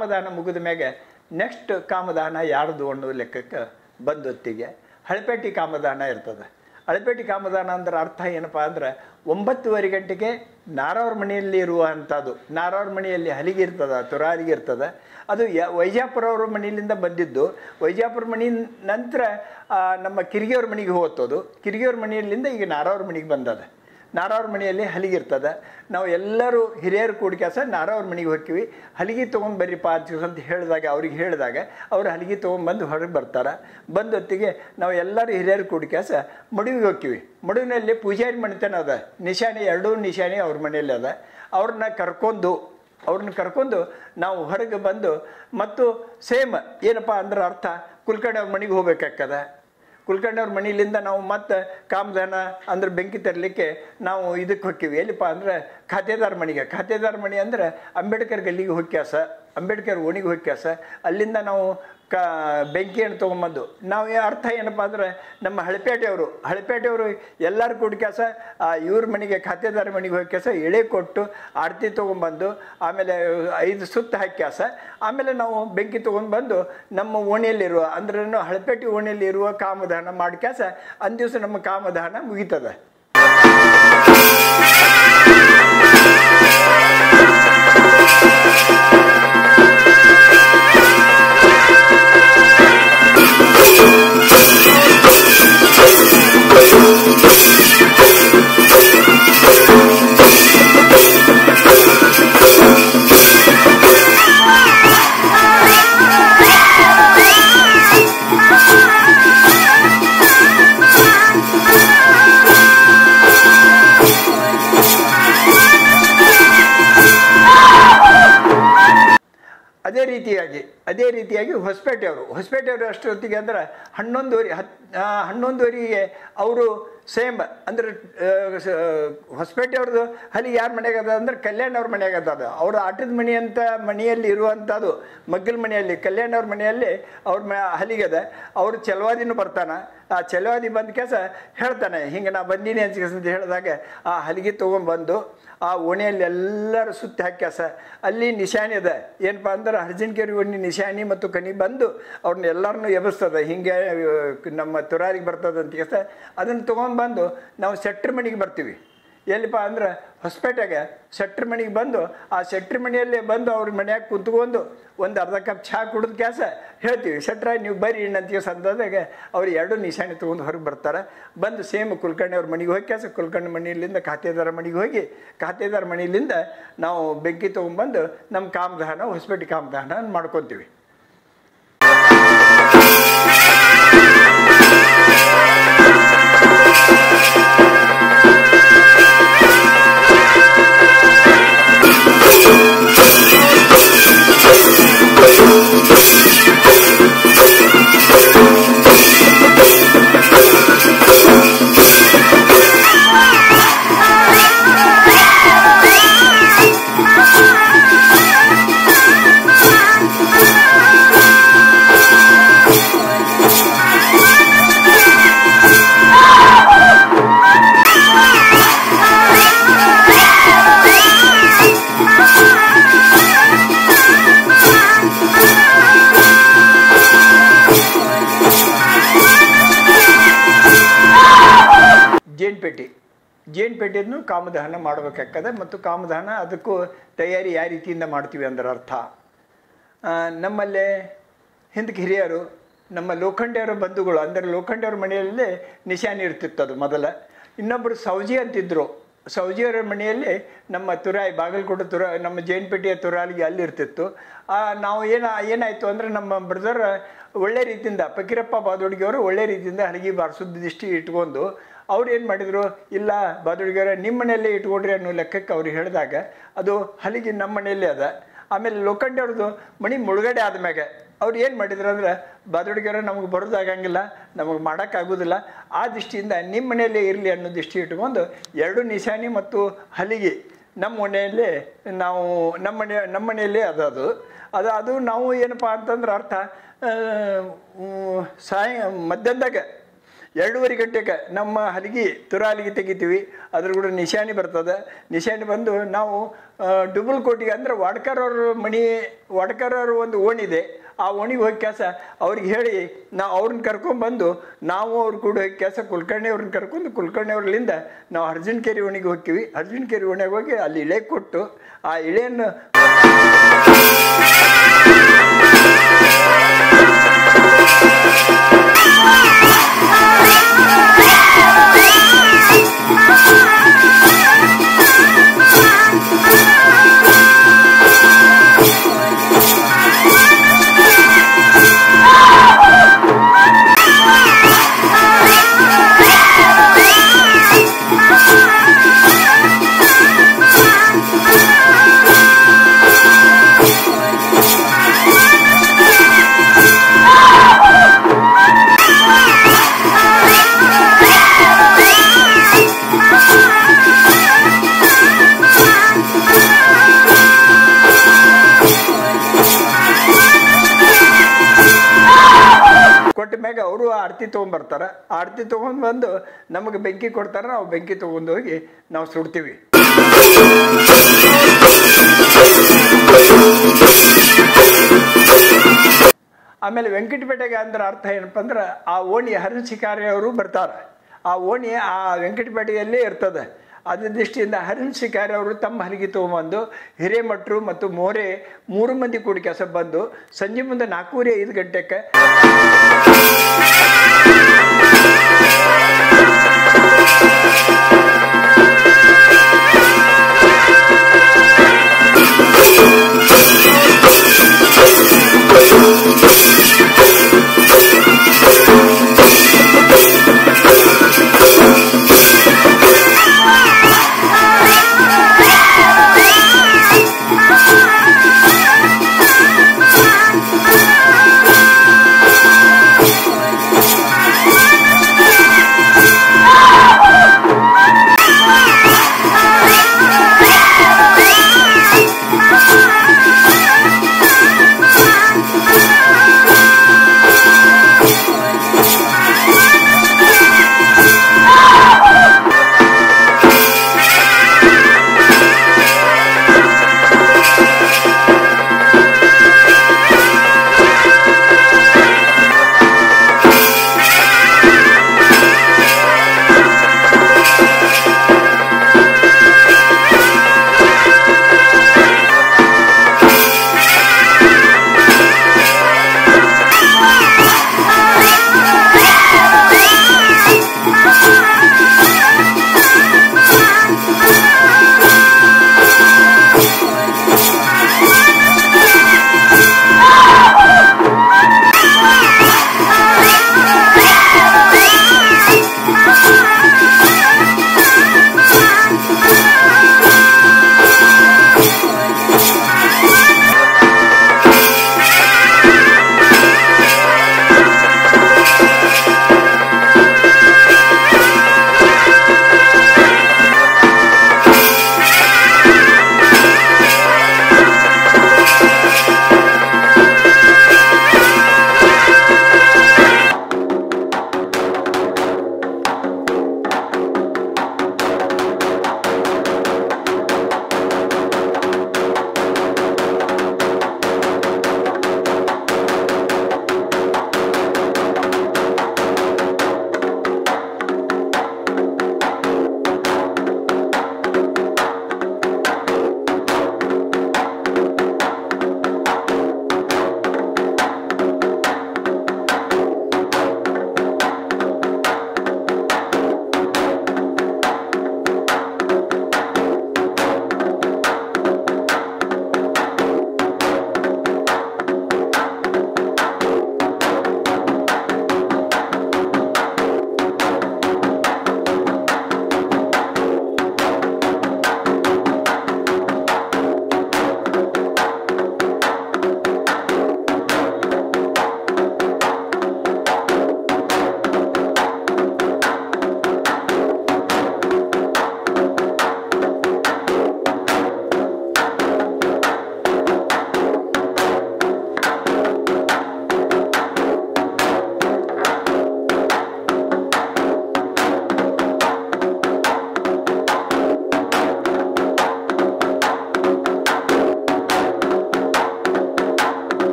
ಕಾಮದಾನ ಮುಗಿದ ಮ್ಯಾಗೆ ನೆಕ್ಸ್ಟ್ ಕಾಮದಾನ ಯಾರ್ದು ಅನ್ನೋ ಲೆಕ್ಕಕ್ಕೆ ಬಂದೊತ್ತಿಗೆ ಹಳಪೇಟಿ ಕಾಮದಾನ ಇರ್ತದೆ. ಹಳಪೇಟಿ ಕಾಮದಾನ ಅಂದ್ರೆ ಅರ್ಥ ಏನಪ್ಪ ಅಂದ್ರೆ 9:30 ಗಂಟೆಗೆ ನಾರವ್ರ ಮನೆಯಲ್ಲಿ ಇರುವಂಥದ್ದು. ನಾರವ್ರ ಮನೆಯಲ್ಲಿ ಹಲಿಗೆ ಇರ್ತದೆ, ತುರಾರಿಗೆ ಇರ್ತದೆ. ಅದು ವೈಜಾಪುರ ಅವ್ರ ಮನೆಯಿಂದ ಬಂದಿದ್ದು. ವೈಜಾಪುರ ಮನೆ ನಂತರ ನಮ್ಮ ಕಿರಿಗೆಯವ್ರ ಮನೆಗೆ ಹೋಗ್ತದು. ಕಿರಿಗೆಯವ್ರ ಮನೆಯಲ್ಲಿಂದ ಈಗ ನಾರವ್ರ ಮನೆಗೆ ಬಂದದ. ನಾರವ್ರ ಮನೆಯಲ್ಲಿ ಹಲಿಗೆ ಇರ್ತದೆ. ನಾವು ಎಲ್ಲರೂ ಹಿರಿಯರು ಕೂಡಿಕ್ಯಾಸ ನಾರವ್ರ ಮನೆಗೆ ಹೋಗ್ತೀವಿ. ಹಲಿಗೆ ತೊಗೊಂಡು ಬರ್ರಿಪ್ಪ ಅಂತ ಹೇಳಿದಾಗ ಅವ್ರಿಗೆ ಹೇಳಿದಾಗ ಅವ್ರು ಹಲಿಗೆ ತೊಗೊಂಡ್ಬಂದು ಹೊರಗೆ ಬರ್ತಾರೆ. ಬಂದೊತ್ತಿಗೆ ನಾವು ಎಲ್ಲರೂ ಹಿರಿಯರು ಕೂಡಿಕ್ಯಾಸ ಮಡುವಿಗೆ ಹೋಗ್ತೀವಿ. ಮಡುವಿನಲ್ಲಿ ಪೂಜಾರಿ ಮನೆತನ ಅದ, ನಿಶಾನೆ, ಎರಡೂ ನಿಶಾನೆ ಅವ್ರ ಮನೆಯಲ್ಲಿ ಅದ. ಅವ್ರನ್ನ ಕರ್ಕೊಂಡು ನಾವು ಹೊರಗೆ ಬಂದು ಮತ್ತು ಸೇಮ್ ಏನಪ್ಪ ಅಂದ್ರೆ ಅರ್ಥ ಕುಲ್ಕರ್ಣಿ ಅವ್ರ ಮನೆಗೆ ಹೋಗ್ಬೇಕಾಗ್ತದ. ಕುಲ್ಕರ್ಣಿ ಅವ್ರ ಮನೆಯಿಂದ ನಾವು ಮತ್ತೆ ಕಾಮದಾನ ಅಂದ್ರೆ ಬೆಂಕಿ ತರಲಿಕ್ಕೆ ನಾವು ಇದಕ್ಕೆ ಹೋಗ್ತೀವಿ. ಎಲ್ಲಿಪ್ಪ ಅಂದ್ರೆ ಖಾತೆದಾರ ಮನೆಗೆ. ಖಾತೆದಾರ ಮನೆ ಅಂದ್ರೆ ಅಂಬೇಡ್ಕರ್ ಗಲ್ಲಿಗೆ ಹೋಗ್ಯಾಸ, ಅಂಬೇಡ್ಕರ್ ಓಣಿಗೆ ಹೋಗ್ಯಾಸ. ಅಲ್ಲಿಂದ ನಾವು ಬೆಂಕಿಯನ್ನು ತೊಗೊಂಬಂದು ನಾವು ಅರ್ಥ ಏನಪ್ಪ ಅಂದ್ರೆ ನಮ್ಮ ಹಳಪೇಟೆಯವರು ಎಲ್ಲರೂ ಕೂಡ್ಕ್ಯಾಸ ಇವ್ರ ಮನೆಗೆ ಖಾತೆದಾರ ಮನೆಗೆ ಹೋಗ್ಯಾಸ ಎಳೆ ಕೊಟ್ಟು ಆರತಿ ತೊಗೊಂಬಂದು ಆಮೇಲೆ 5 ಸುತ್ತು ಹಾಕ್ಯಾಸ. ಆಮೇಲೆ ನಾವು ಬೆಂಕಿ ತೊಗೊಂಡ್ಬಂದು ನಮ್ಮ ಓಣಿಯಲ್ಲಿರುವ ಅಂದ್ರೆ ಹಳಪೇಟೆ ಓಣಿಯಲ್ಲಿರುವ ಕಾಮದಾನ ಮಾಡ್ಕ್ಯಾಸ ಅಂದಿವಸ ನಮ್ಮ ಕಾಮದಾನ ಮುಗೀತದೆ. ಅದೇ ರೀತಿಯಾಗಿ ಹೊಸಪೇಟೆಯವರು ಅಷ್ಟೊತ್ತಿಗೆ ಅಂದ್ರೆ 11:30 ಅವರು ಸೇಮ್ ಅಂದ್ರೆ ಹೊಸಪೇಟೆಯವ್ರದ್ದು ಹಲಿ ಯಾರ ಮನೆಗೆ ಅದ ಅಂದ್ರೆ ಕಲ್ಯಾಣ್ ಅವ್ರ ಮನೆಯಾಗ ಅದ. ಅವ್ರ ಆಟದ ಮನೆ ಅಂತ ಮನೆಯಲ್ಲಿ ಇರುವಂಥದ್ದು ಮಗ್ಗಲ ಮನೆಯಲ್ಲಿ ಕಲ್ಯಾಣ್ ಅವ್ರ ಮನೆಯಲ್ಲಿ ಅವ್ರ ಹಲಿಗೆ ಅದ. ಅವ್ರು ಚಲವಾದಿನೂ ಬರ್ತಾನೆ. ಆ ಚಲವಾದಿ ಬಂದ ಕೆಲಸ ಹೇಳ್ತಾನೆ, ಹಿಂಗೆ ನಾ ಬಂದೀನಿ ಅಂತ ಹೇಳಿದಾಗ ಆ ಹಲಿಗೆ ತೊಗೊಂಡ್ಬಂದು ಆ ಓಣಿಯಲ್ಲಿ ಎಲ್ಲರೂ ಸುತ್ತಿ ಹಾಕ್ಯಾಸ. ಅಲ್ಲಿ ನಿಶಾನಿ ಅದ. ಏನಪ್ಪ ಅಂದ್ರೆ ಅರ್ಜುನ್ಕೇರಿ ಓಣಿ ನಿಶಾನಿ ಮತ್ತು ಕಣಿ ಬಂದು ಅವ್ರನ್ನ ಎಲ್ಲರನ್ನೂ ಎಬ್ಬಿಸ್ತದೆ. ಹಿಂಗೆ ನಮ್ಮ ತುರಾರಿಗೆ ಬರ್ತದೆ ಅಂತ ಕೆಲಸ ಅದನ್ನು ತೊಗೊಂಡ್ಬಂದು ನಾವು ಶೆಟ್ರ್ ಮನೆಗೆ ಬರ್ತೀವಿ. ಎಲ್ಲಿಪ್ಪ ಅಂದ್ರೆ ಹೊಸಪೇಟೆಗೆ ಶೆಟ್ರ್ ಮನೆಗೆ ಬಂದು ಆ ಶೆಟ್ರ್ ಮನೆಯಲ್ಲೇ ಬಂದು ಅವ್ರ ಮನ್ಯಾಗ ಕುಂತ್ಕೊಂಡು ಒಂದು ಅರ್ಧ ಕಪ್ ಚಹಾ ಕುಡಿದ ಕ್ಯಾಸ ಹೇಳ್ತೀವಿ, ಶೆಟ್ರ ನೀವು ಬರ್ರಿ ಅಂತ ಸಂದಾಗ ಅವ್ರು 2 ನಿಶಾನೆ ತೊಗೊಂಡು ಹೊರಗೆ ಬರ್ತಾರೆ. ಬಂದು ಸೇಮ್ ಕುಲ್ಕರ್ಣಿ ಅವ್ರ ಮನೆಗೆ ಹೋಗಿ ಕ್ಯಾಸ ಕುಲ್ಕರ್ಣಿ ಮನೆಯಲ್ಲಿಂದ ಖಾತೆದಾರ ಮನೆಗೆ ಹೋಗಿ ಖಾತೆದಾರ ಮನೆಯಲ್ಲಿಂದ ನಾವು ಬೆಂಕಿ ತೊಗೊಂಡ್ಬಂದು ನಮ್ಮ ಕಾಮದಾನ ಹೊಸಪೇಟೆ ಕಾಮದಾನ ಮಾಡ್ಕೊತೀವಿ. ಜೇನ್ಪೇಟೆಯನ್ನು ಕಾಮದಹನ ಮಾಡಬೇಕಾಗ್ತದೆ. ಮತ್ತು ಕಾಮದಹನ ಅದಕ್ಕೂ ತಯಾರಿ ಯಾವ ರೀತಿಯಿಂದ ಮಾಡ್ತೀವಿ ಅಂದ್ರೆ ಅರ್ಥ ನಮ್ಮಲ್ಲೇ ಹಿಂದಕ್ಕೆ ಹಿರಿಯರು ನಮ್ಮ ಲೋಖಂಡಿಯವರ ಬಂಧುಗಳು ಅಂದರೆ ಲೋಖಂಡಿಯವ್ರ ಮನೆಯಲ್ಲೇ ನಿಶಾನೆ ಇರ್ತಿತ್ತು. ಅದು ಮೊದಲ. ಇನ್ನೊಬ್ಬರು ಸೌಜಿ ಅಂತಿದ್ರು. ಸೌಜಿಯವರ ಮನೆಯಲ್ಲಿ ನಮ್ಮ ತುರಾಯಿ ಬಾಗಲಕೋಟೆ ನಮ್ಮ ಜೇನ್ಪೇಟೆಯ ತುರಾಲಿಗೆ ಅಲ್ಲಿ ಇರ್ತಿತ್ತು. ನಾವು ಏನಾಯಿತು ಅಂದರೆ ನಮ್ಮ ಬ್ರದರ್ ಒಳ್ಳೆ ರೀತಿಯಿಂದ ಫಕೀರಪ್ಪ ಬಾದೋಡಿಗೆಯವರು ಒಳ್ಳೆ ರೀತಿಯಿಂದ ಹಲಗಿ ಬಾರಿಸೋದು ದೃಷ್ಟಿ ಇಟ್ಕೊಂಡು ಅವ್ರು ಏನು ಮಾಡಿದರು, ಇಲ್ಲ ಬಾದೋಡಿಗೆಯವರ ನಿಮ್ಮ ಮನೆಯಲ್ಲೇ ಇಟ್ಕೊಡ್ರಿ ಅನ್ನೋ ಲೆಕ್ಕಕ್ಕೆ ಅವ್ರಿಗೆ ಹೇಳಿದಾಗ ಅದು ಹಲಗಿ ನಮ್ಮ ಮನೆಯಲ್ಲೇ ಅದ. ಆಮೇಲೆ ಲೋಖಂಡಿಯವ್ರದ್ದು ಮನೆ ಮುಳುಗಡೆ ಆದಮ್ಯಾಗ ಅವ್ರು ಏನು ಮಾಡಿದ್ರು ಅಂದ್ರೆ ಬಾದೋಡಿಗೆಯವರ ನಮಗೆ ಬರೋದಾಗಂಗಿಲ್ಲ, ನಮಗೆ ಮಾಡೋಕ್ಕಾಗೋದಿಲ್ಲ, ಆ ದೃಷ್ಟಿಯಿಂದ ನಿಮ್ಮ ಮನೆಯಲ್ಲೇ ಇರಲಿ ಅನ್ನೋ ದೃಷ್ಟಿ ಇಟ್ಕೊಂಡು 2 ನಿಶಾನಿ ಮತ್ತು ಹಲಿಗೆ ನಮ್ಮ ಮನೆಯಲ್ಲೇ ನಾವು ನಮ್ಮ ಮನೆಯಲ್ಲೇ ಅದು ನಾವು ಏನಪ್ಪ ಅಂತಂದ್ರೆ ಅರ್ಥ ಮಧ್ಯಾಹ್ನದಾಗ 2:30 ಗಂಟೆಗೆ ನಮ್ಮ ಹಲಗಿ ತುರಾಲಿಗೆ ತೆಗಿತೀವಿ. ಅದ್ರ ಕೂಡ ನಿಶಾನಿ ಬರ್ತದೆ. ನಿಶಾನಿ ಬಂದು ನಾವು ಡುಬಲ್ಕೋಟಿಗೆ ಅಂದ್ರೆ ವಾಡ್ಕರ್ ಅವ್ರ ಒಂದು ಓಣಿದೆ. ಆ ಓಣಿಗೆ ಹೋಗಿ ಕೆಲಸ ಅವ್ರಿಗೆ ಹೇಳಿ ನಾವು ಅವ್ರನ್ನ ಕರ್ಕೊಂಡ್ಬಂದು ನಾವು ಅವ್ರು ಕೂಡ ಹೋಗಿ ಕೆಲಸ ಕುಲಕರ್ಣಿ ಅವ್ರನ್ನ ಕರ್ಕೊಂಡು ಕುಲಕರ್ಣಿ ಅವ್ರಲಿಂದ ನಾವು ಅರ್ಜುನಕೆರೆ ಓಣಿಗೆ ಹೋಗ್ತೀವಿ. ಅರ್ಜುನಕೆರೆ ಓಣಿಗೆ ಹೋಗಿ ಅಲ್ಲಿ ಇಳೆ ಕೊಟ್ಟು ಆ ಇಳೆಯನ್ನು ಕೊಟ್ಟ ಮ್ಯಾಗ ಅವರು ಆರತಿ ತೊಗೊಂಡ್ಬರ್ತಾರೆ. ಆರತಿ ತೊಗೊಂಡು ಬಂದು ನಮಗೆ ಬೆಂಕಿ ಕೊಡ್ತಾರೆ. ನಾವು ಬೆಂಕಿ ತೊಗೊಂಡು ಹೋಗಿ ನಾವು ಸುಡ್ತೀವಿ. ಆಮೇಲೆ ವೆಂಕಟಪೇಟೆಗೆ ಅಂದ್ರೆ ಅರ್ಥ ಏನಪ್ಪ ಅಂದ್ರೆ ಆ ಓಣಿ ಹರಿಶಿಕಾರಿ ಅವರು ಬರ್ತಾರೆ. ಆ ಓಣಿ ಆ ವೆಂಕಟಪೇಟೆಯಲ್ಲೇ ಇರ್ತದೆ. ಅದ್ರ ದೃಷ್ಟಿಯಿಂದ ಹರಿನ್ ಶಿಕಾರಿ ಅವರು ತಮ್ಮ ಹಲಗಿ ತೊಗೊಂಬಂದು ಹಿರೇಮಠರು ಮತ್ತು ಮೋರೆ 3 ಮಂದಿ ಕೂಡಿ ಕೆಲಸ ಬಂದು ಸಂಜೆ ಮುಂದೆ 4:05 ಗಂಟೆಗೆ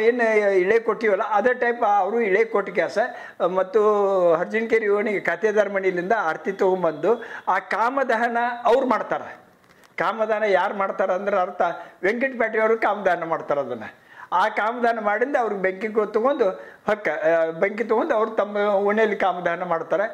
ಏನು ಇಳೆ ಕೊಟ್ಟಿವಲ್ಲ ಅದೇ ಟೈಪ್ ಅವರು ಇಳೆ ಕೊಟ್ಟು ಕೆಲಸ ಮತ್ತು ಹರ್ಜಿನಕೇರಿ ಓಣಿಗೆ ಖಾತೆದಾರ ಮನೆಯಿಂದ ಆರತಿ ತೊಗೊಂಬಂದು ಆ ಕಾಮದಹನ ಅವ್ರು ಮಾಡ್ತಾರೆ. ಕಾಮದಾನ ಯಾರು ಮಾಡ್ತಾರೆ ಅಂದ್ರೆ ಅರ್ಥ ವೆಂಕಟಪೇಟೆಯವರು ಕಾಮದಾನ ಮಾಡ್ತಾರೆ. ಅದನ್ನು ಆ ಕಾಮದಾನ ಮಾಡಿಂದ ಅವ್ರಿಗೆ ಬೆಂಕಿ ತೊಗೊಂಡು ಬೆಂಕಿ ತೊಗೊಂಡು ಅವ್ರು ತಮ್ಮ ಓಣಿಯಲ್ಲಿ ಕಾಮದಾನ ಮಾಡ್ತಾರೆ.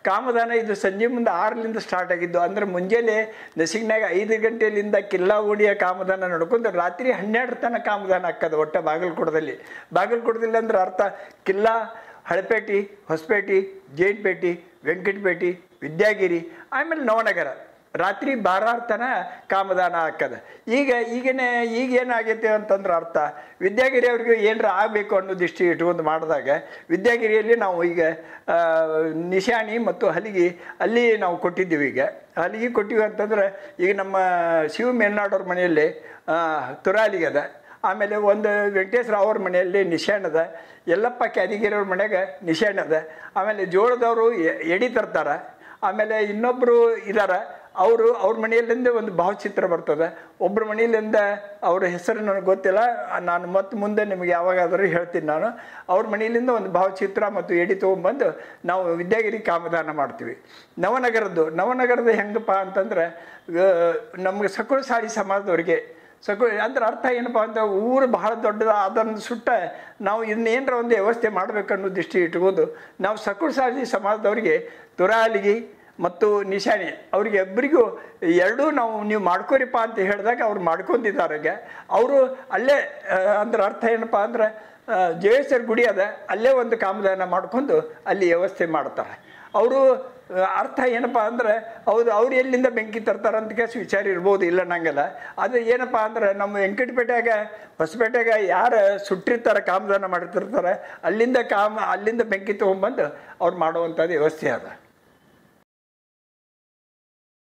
ಕಾಮದಾನ ಇದು ಸಂಜೆ ಮುಂದೆ 6ರಿಂದ ಸ್ಟಾರ್ಟ್ ಆಗಿದ್ದು. ಅಂದ್ರೆ ಮುಂಜಾನೆ ನಸಿಗ್ನಾಗ 5 ಗಂಟೆಯಿಂದ ಕಿಲ್ಲಾ ಓಣಿಯ ಕಾಮದಾನ ನಡ್ಕೊಂಡು ರಾತ್ರಿ 12 ತನಕ ಕಾಮದಾನ ಹಾಕದು ಒಟ್ಟ ಬಾಗಲಕೋಟದಲ್ಲಿ. ಬಾಗಲಕೋಟದಲ್ಲಿ ಅಂದ್ರೆ ಅರ್ಥ ಕಿಲ್ಲಾ, ಹಳಪೇಟೆ, ಹೊಸಪೇಟೆ, ಜೈನ್ಪೇಟೆ, ವೆಂಕಟಪೇಟೆ, ವಿದ್ಯಾಗಿರಿ, ಆಮೇಲೆ ನವನಗರ ರಾತ್ರಿ 12 ತನ ಕಾಮದಾನ ಹಾಕದ. ಈಗೇನಾಗೈತೆ ಅಂತಂದ್ರೆ ಅರ್ಥ ವಿದ್ಯಾಗಿರಿ ಅವ್ರಿಗೆ ಏನರ ಆಗಬೇಕು ಅನ್ನೋ ದೃಷ್ಟಿ ಇಟ್ಕೊಂಡು ಮಾಡಿದಾಗ ವಿದ್ಯಾಗಿರಿಯಲ್ಲಿ ನಾವು ಈಗ ನಿಶಾಣಿ ಮತ್ತು ಹಲಿಗೆ ಅಲ್ಲಿ ನಾವು ಕೊಟ್ಟಿದ್ದೀವಿ. ಈಗ ಹಲಿಗೆ ಕೊಟ್ಟಿವಿ ಅಂತಂದ್ರೆ ಈಗ ನಮ್ಮ ಶಿವ ಮೇಲ್ನಾಡವ್ರ ಮನೆಯಲ್ಲಿ ತುರಾಲಿಗೆ ಅದ, ಆಮೇಲೆ ಒಂದು ವೆಂಕಟೇಶ್ವರ ಅವ್ರ ಮನೆಯಲ್ಲಿ ನಿಶಾಣದ, ಯಲ್ಲಪ್ಪ ಕ್ಯಾದಿಗಿರಿಯವ್ರ ಮನೆಗೆ ನಿಶಾಣದ, ಆಮೇಲೆ ಜೋಳದವರು ಎಡಿ ತರ್ತಾರೆ, ಆಮೇಲೆ ಇನ್ನೊಬ್ಬರು ಇದ್ದಾರೆ ಅವ್ರ ಮನೆಯಲ್ಲಿಂದ ಒಂದು ಭಾವಚಿತ್ರ ಬರ್ತದೆ. ಒಬ್ಬರ ಮನೆಯಲ್ಲಿಂದ ಅವ್ರ ಹೆಸರು ನನಗೆ ಗೊತ್ತಿಲ್ಲ, ನಾನು ಮತ್ತೆ ಮುಂದೆ ನಿಮಗೆ ಯಾವಾಗಾದರೂ ಹೇಳ್ತೀನಿ. ನಾನು ಅವ್ರ ಮನೆಯಲ್ಲಿಂದ ಒಂದು ಭಾವಚಿತ್ರ ಮತ್ತು ಎಡಿ ತೊಗೊಂಬಂದು ನಾವು ವಿದ್ಯಾಗಿರಿ ಕಾಮದಾನ ಮಾಡ್ತೀವಿ. ನವನಗರದ ಹೆಂಗಪ್ಪ ಅಂತಂದ್ರೆ ನಮಗೆ ಸಕುಳ ಸಾಡಿ ಸಮಾಜದವ್ರಿಗೆ ಅಂದ್ರೆ ಅರ್ಥ ಏನಪ್ಪ ಅಂತ ಊರು ಬಹಳ ದೊಡ್ಡದ ಅದನ್ನು ಸುಟ್ಟ ನಾವು ಇನ್ನೇನರ ಒಂದು ವ್ಯವಸ್ಥೆ ಮಾಡಬೇಕನ್ನೋ ದೃಷ್ಟಿ ಇಟ್ಕೊಂಡು ನಾವು ಸಕುಳ ಸಾಡಿ ಸಮಾಜದವ್ರಿಗೆ ತುರಾಲಿಗಿ ಮತ್ತು ನಿಶಾಣಿ ಅವ್ರಿಗೆ ಇಬ್ಬರಿಗೂ ಎರಡೂ ನೀವು ಮಾಡ್ಕೋರಿಪ್ಪ ಅಂತ ಹೇಳಿದಾಗ ಅವ್ರು ಮಾಡ್ಕೊಂಡಿದ್ದಾರೆ. ಅವರು ಅಲ್ಲೇ ಅಂದ್ರೆ ಅರ್ಥ ಏನಪ್ಪ ಅಂದ್ರೆ ಜಯೇಶ್ವರ ಗುಡಿ ಅದ, ಅಲ್ಲೇ ಒಂದು ಕಾಮದಾನ ಮಾಡ್ಕೊಂಡು ಅಲ್ಲಿ ವ್ಯವಸ್ಥೆ ಮಾಡ್ತಾರೆ. ಅವರು ಅರ್ಥ ಏನಪ್ಪ ಅಂದ್ರೆ ಅವ್ರು ಎಲ್ಲಿಂದ ಬೆಂಕಿ ತರ್ತಾರಂತ ಕೇಸ್ ವಿಚಾರ ಇರ್ಬೋದು, ಇಲ್ಲ ನಂಗಲ್ಲ. ಅದು ಏನಪ್ಪ ಅಂದ್ರೆ ನಮ್ಮ ವೆಂಕಟಪೇಟೆಯಾಗ ಹೊಸಪೇಟೆಗೆ ಯಾರು ಸುಟ್ಟಿರ್ತಾರೆ ಕಾಮದಾನ ಮಾಡಿರ್ತಾರೆ ಅಲ್ಲಿಂದ ಬೆಂಕಿ ತೊಗೊಂಬಂದು ಅವ್ರು ಮಾಡುವಂಥದ್ದು ವ್ಯವಸ್ಥೆ ಅದ.